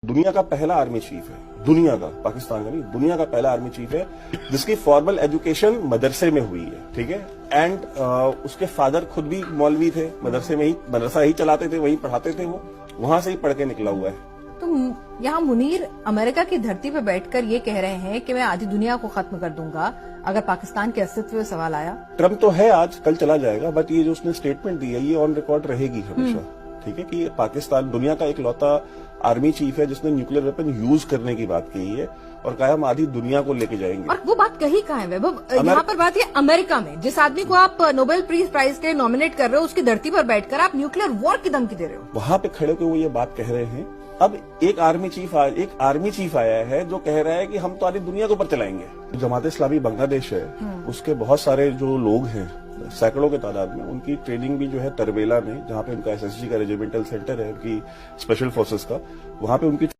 दुनिया का पहला आर्मी चीफ है, दुनिया का, पाकिस्तान का नहीं, दुनिया का पहला आर्मी चीफ है जिसकी फॉर्मल एजुकेशन मदरसे में हुई है, ठीक है। एंड उसके फादर खुद भी मौलवी थे, मदरसे में ही, मदरसा ही चलाते थे, वहीं पढ़ाते थे, वो वहां से ही पढ़ के निकला हुआ है। तो यहाँ मुनीर अमेरिका की धरती पर बैठकर ये कह रहे हैं कि मैं आधी दुनिया को खत्म कर दूंगा अगर पाकिस्तान के अस्तित्व में सवाल आया। ट्रम्प तो है, आज कल चला जाएगा, बट ये जो उसने स्टेटमेंट दी है ये ऑन रिकॉर्ड रहेगी हमेशा, ठीक है, कि पाकिस्तान दुनिया का इकलौता आर्मी चीफ है जिसने न्यूक्लियर वेपन यूज करने की बात कही है और कहा हम आधी दुनिया को लेके जाएंगे। और वो बात कही कहाँ है वैभव? यहाँ पर बात है अमेरिका में, जिस आदमी को आप नोबेल पीस प्राइज के लिए नॉमिनेट कर रहे हो उसकी धरती पर बैठकर आप न्यूक्लियर वॉर की धमकी दे रहे हो। वहां पे खड़े होकर वो ये बात कह रहे हैं। अब एक आर्मी चीफ आया है जो कह रहा है कि हम तो आधी दुनिया के ऊपर चलाएंगे। जमात इस्लामी बांग्लादेश है, उसके बहुत सारे जो लोग हैं, सैकड़ों के तादाद में, उनकी ट्रेनिंग भी जो है तरबेला में, जहाँ पे उनका SSG का रेजिमेंटल सेंटर है, उनकी स्पेशल फोर्सेस का, वहां पे उनकी